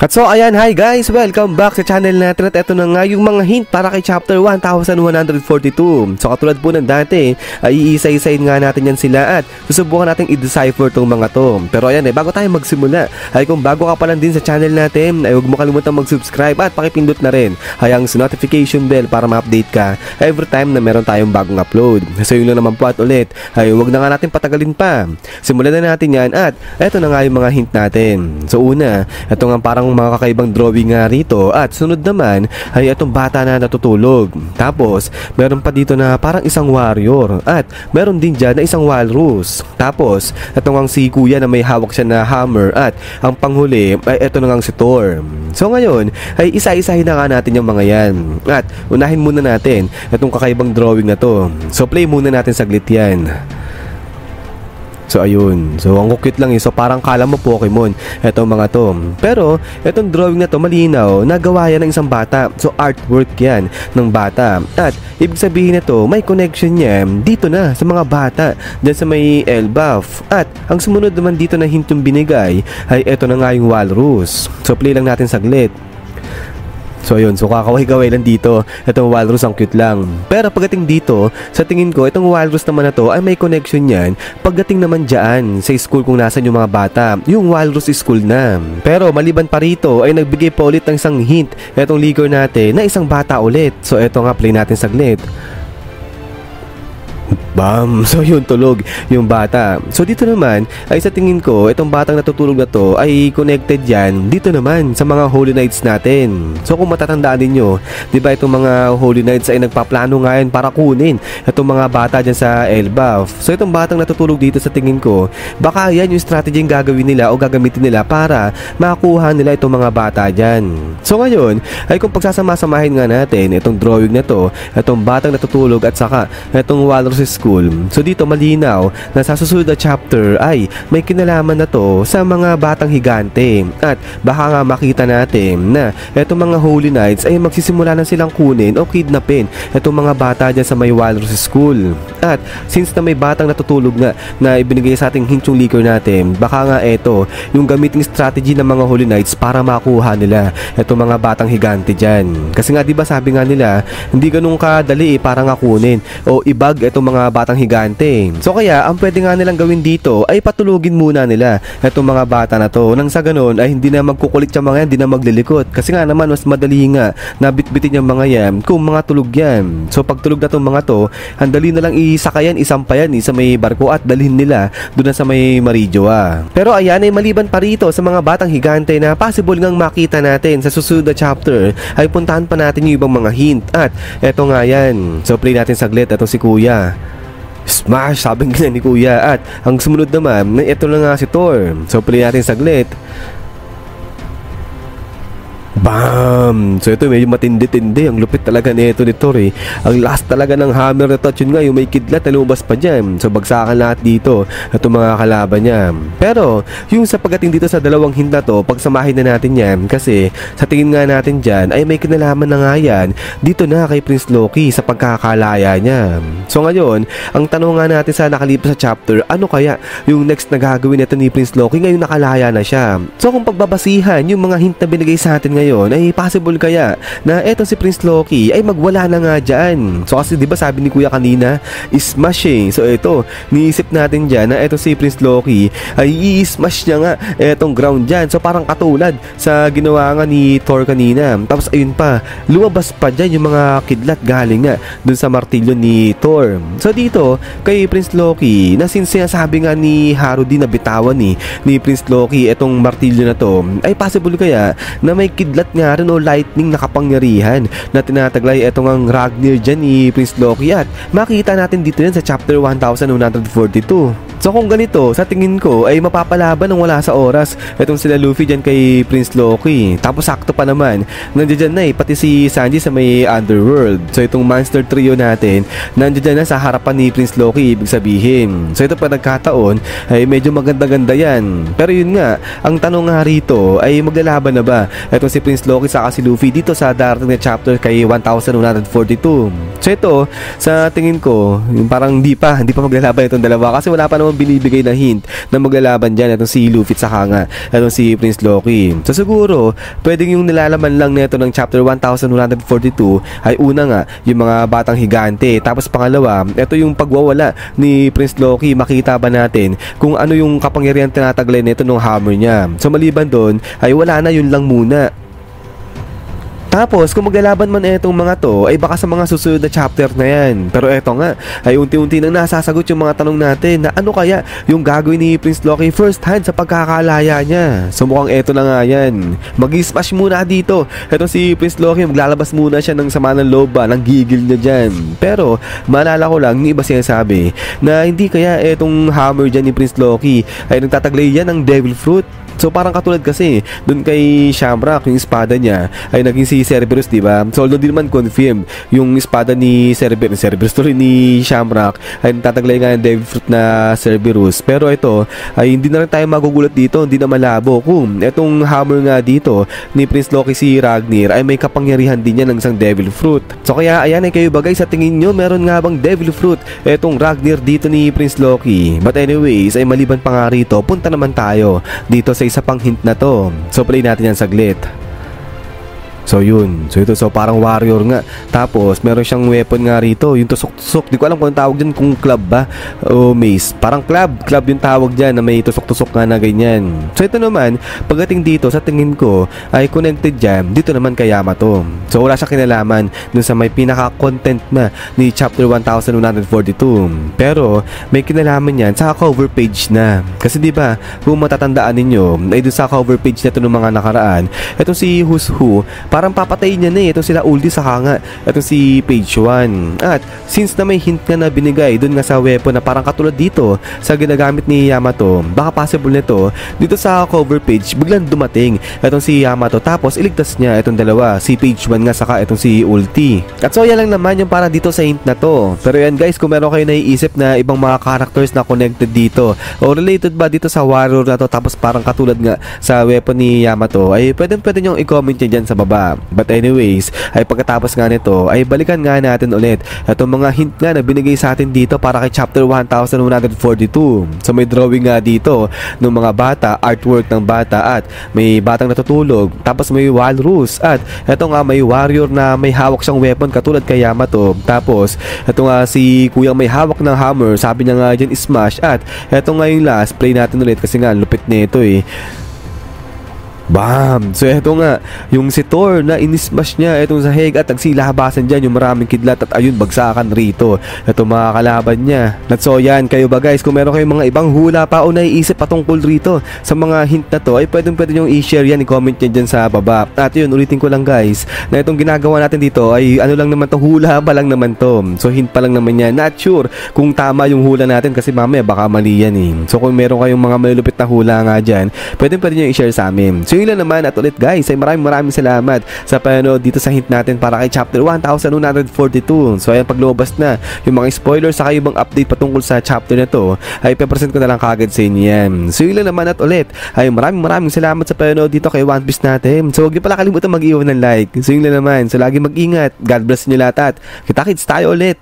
At so ayan, hi guys! Welcome back sa channel natin at ito na nga yung mga hint para kay chapter 1142. So katulad po ng dati, ay iisa-isain nga natin yan sila at susubukan natin i-decipher tong mga to. Pero ayan bago tayo magsimula, ay kung bago ka pa lang din sa channel natin, ay huwag mo kalimutan mag-subscribe at pakipindot na rin ang notification bell para ma-update ka every time na meron tayong bagong upload. So yun lang naman po at ulit, ay huwag na nga natin patagalin pa. Simulan na natin yan at eto na nga yung mga hint natin. So una, ito nga parang mga kakaibang drawing nga rito at sunod naman ay itong bata na natutulog. Tapos meron pa dito na parang isang warrior at meron din dyan na isang walrus. Tapos ito nga si kuya na may hawak siya na hammer at ang panghuli ay ito na nga si Thor. So ngayon ay isa-isahin na nga natin yung mga yan at unahin muna natin itong kakaibang drawing na to. So play muna natin saglit yan. So ayun, so ang cute lang so parang kala mo Pokemon etong mga to. Pero etong drawing na to malinaw, nagawa yan ng isang bata. So artwork yan ng bata. At ibig sabihin nito may connection niya dito na sa mga bata dyan sa may Elbaf. At ang sumunod naman dito na hint yung binigay ay eto na nga yung walrus. So play lang natin saglit. So ayun, so kakaway-kaway lang dito. Itong walrus ang cute lang. Pero pagdating dito, sa tingin ko, itong walrus naman na to ay may connection yan. Pagdating naman dyan sa school kung nasan yung mga bata, yung walrus school na. Pero maliban pa rito ay nagbigay pa ulit ng isang hint itong leaker natin na isang bata ulit. So eto nga, play natin saglit. Bam! So yun, tulog yung bata. So dito naman ay sa tingin ko itong batang natutulog na to ay connected yan dito naman sa mga Holy Knights natin. So kung matatandaan ninyo, di ba itong mga Holy Knights ay nagpaplano ngayon para kunin itong mga bata dyan sa Elbaf. So itong batang natutulog dito sa tingin ko, baka yan yung strategy yung gagawin nila o gagamitin nila para makuha nila itong mga bata dyan. So ngayon ay kung pagsasama-samahin nga natin itong drawing na to, itong batang natutulog at saka itong walrus school. So dito malinaw na sa susunod na chapter ay may kinalaman na to sa mga batang higante. At baka nga makita natin na itong mga Holy Knights ay magsisimula na silang kunin o kidnapin itong mga bata dyan sa may walrus school. At since na may batang natutulog nga na ibinigay sa ating hint yung leaker natin, baka nga ito yung gamiting strategy ng mga Holy Knights para makuha nila itong mga batang higante dyan. Kasi nga diba sabi nga nila, hindi ganun kadali para nga kunin o ibag itong mga batang higante. So kaya ang pwede nga nilang gawin dito ay patulugin muna nila itong mga bata na to nang sa ganun ay hindi na magkukulit yung mga yan, hindi na maglilikot. Kasi nga naman mas madali nga na bitbitin yung mga yan kung mga tulog yan. So pag tulog na itong mga to, handali na lang isakayan, isampayan sa may barko at dalhin nila doon sa may Marijoa. Pero ayan ay maliban pa rito sa mga batang higante na possible ngang makita natin sa susunod na chapter ay puntahan pa natin yung ibang mga hint. At eto nga yan. So play natin saglit itong si kuya. Smash! Sabi nga ni kuya. At ang sumunod naman, ito na nga si Thor. So play natin saglit. Bam! So ito medyo matindi-tindi. Ang lupit talaga nito ni Thor eh. Ang last talaga ng hammer na touch yun nga, yung may kidlat na lumabas pa dyan. So bagsakan lahat dito itong mga kalaban niya. Pero yung sa pagdating dito sa dalawang hint na to, pagsamahin na natin yan. Kasi sa tingin nga natin dyan ay may kinalaman na nga yan dito na kay Prince Loki sa pagkakalaya niya. So ngayon, ang tanong nga natin sa nakalipas sa chapter, ano kaya yung next na gagawin nito ni Prince Loki ngayon nakalaya na siya? So kung pagbabasihan yung mga hint na binigay sa atin ngayon, ay possible kaya na eto si Prince Loki ay magwala na nga dyan. So kasi diba sabi ni kuya kanina, smash eh. So ito, niisip natin dyan na eto si Prince Loki ay i-smash niya nga etong ground dyan. So parang katulad sa ginawa nga ni Thor kanina. Tapos ayun pa, lumabas pa dyan yung mga kidlat galing nga dun sa martilyo ni Thor. So dito, kay Prince Loki, na since sinasabi nga ni Harudi na bitawan ni Prince Loki etong martilyo na to, ay possible kaya na may kidlat nga rin o lightning na kapangyarihan na tinataglay etong ang Ragnir dyan ni Prince Loki. At makita natin dito yan sa chapter 1142. So kung ganito, sa tingin ko ay mapapalaban ng wala sa oras itong sila Luffy dyan kay Prince Loki. Tapos sakto pa naman, nandiyan na pati si Sanji sa may underworld. So itong monster trio natin, nandiyan na sa harapan ni Prince Loki, ibig sabihin. So ito pa nagkataon ay medyo maganda-ganda yan. Pero yun nga, ang tanong nga rito ay maglalaban na ba itong si Prince Loki saka si Luffy dito sa darating na chapter kay 1142. So ito, sa tingin ko, parang hindi pa maglalaban itong dalawa kasi wala pa naman binibigay na hint na maglalaban dyan itong si Luffy at saka nga itong si Prince Loki. So siguro, pwedeng yung nilalaman lang nito ng chapter 1142 ay una nga, yung mga batang higante. Tapos pangalawa, ito yung pagwawala ni Prince Loki, makita ba natin kung ano yung kapangyarihan tinataglay nito ng hammer niya. So maliban doon, ay wala na, yun lang muna. Tapos, kung maglalaban man etong mga to, ay baka sa mga susunod na chapter na yan. Pero eto nga, ay unti-unti nang nasasagot yung mga tanong natin na ano kaya yung gagawin ni Prince Loki first hand sa pagkakalaya niya. So mukhang eto na nga yan. Mag-smash muna dito. Eto si Prince Loki, maglalabas muna siya ng sama ng loob ba, ng gigil niya dyan. Pero, maalala ko lang, yung iba sinasabi na hindi kaya etong hammer dyan ni Prince Loki ay nagtataglay yan ng Devil Fruit. So parang katulad kasi doon kay Shamrock, yung espada niya ay naging si Cerberus, di ba? So although di naman confirm yung espada ni Cerberus to rin ni Shamrock ay nagtataglay nga ng Devil Fruit na Cerberus. Pero ito ay hindi na rin tayo magugulat dito, hindi na malabo kung etong hammer nga dito ni Prince Loki si Ragnir ay may kapangyarihan din niya ng isang Devil Fruit. So kaya ayan ay kayo bagay, sa tingin nyo meron nga bang Devil Fruit etong Ragnir dito ni Prince Loki? But anyways, ay maliban pa nga rito, punta naman tayo dito sa isa pang hint na to. So play natin yan saglit. So yun, so ito, so parang warrior nga. Tapos meron siyang weapon nga rito, yung tusok-tusok. Di ko alam kung ang tawag dyan, kung club ba o mace. Parang club yung tawag dyan na may tusok-tusok nga na ganyan. So ito naman, pagdating dito sa tingin ko ay connected dyan dito naman kay Yamato. So wala siya kinalaman dun sa may pinaka-content na ni chapter 1142. Pero may kinalaman yan sa cover page na. Kasi di ba kung matatandaan ninyo ay dun sa cover page na ito ng mga nakaraan, itong si Who's Who, parang papatayin niya na eh. Itong sila Ulti saka nga itong si page 1. At since na may hint nga na binigay dun nga sa weapon na parang katulad dito sa ginagamit ni Yamato, baka possible nito dito sa cover page biglang dumating itong si Yamato tapos iligtas niya itong dalawa, si page 1 nga saka itong si Ulti. At so yan lang naman yung para dito sa hint na to. Pero yan guys, kung meron kayo naiisip na ibang mga characters na connected dito o related ba dito sa warrior na to tapos parang katulad nga sa weapon ni Yamato, ay pwede nyo i-comment nyo dyan sa baba. But anyways, ay pagkatapos nga nito ay balikan nga natin ulit itong mga hint nga na binigay sa atin dito para kay chapter 1142. So may drawing nga dito ng mga bata, artwork ng bata, at may batang natutulog, tapos may walrus, at eto nga may warrior na may hawak siyang weapon katulad kay Yamato. Tapos eto nga si kuyang may hawak ng hammer, sabi niya nga dyan smash. At eto nga yung last, play natin ulit kasi nga lupit nito eh. Bam! So eto nga, yung si Thor na inismash niya itong sahig at nagsilabasan dyan yung maraming kidlat at ayun, bagsakan rito ito mga kalaban niya. At so yan, kayo ba guys, kung meron kayong mga ibang hula pa o naiisip patungkol rito sa mga hint na to, ay pwede nyo i-share yan, i-comment nyo dyan sa baba. At yun, ulitin ko lang guys, na itong ginagawa natin dito ay ano lang naman to, hula pa lang naman to. So hint pa lang naman yan, not sure kung tama yung hula natin kasi mamaya baka mali yan eh. So kung meron kayong mga malulupit na hula nga dyan, pwede nyo i-share sa amin. So yun lang naman, at ulit guys ay maraming salamat sa panonood dito sa hint natin para kay chapter 1142. So ayan, paglabas na yung mga spoilers sa ibang update patungkol sa chapter na to ay ipapresent ko na lang kagad sa inyo yan. So yun lang naman, at ulit ay maraming salamat sa panonood dito kay One Piece natin. So huwag niyo pala kalimutan mag-iwan ng like. So yun lang naman, so lagi mag-ingat, God bless niyo lahat at kita-kits tayo ulit.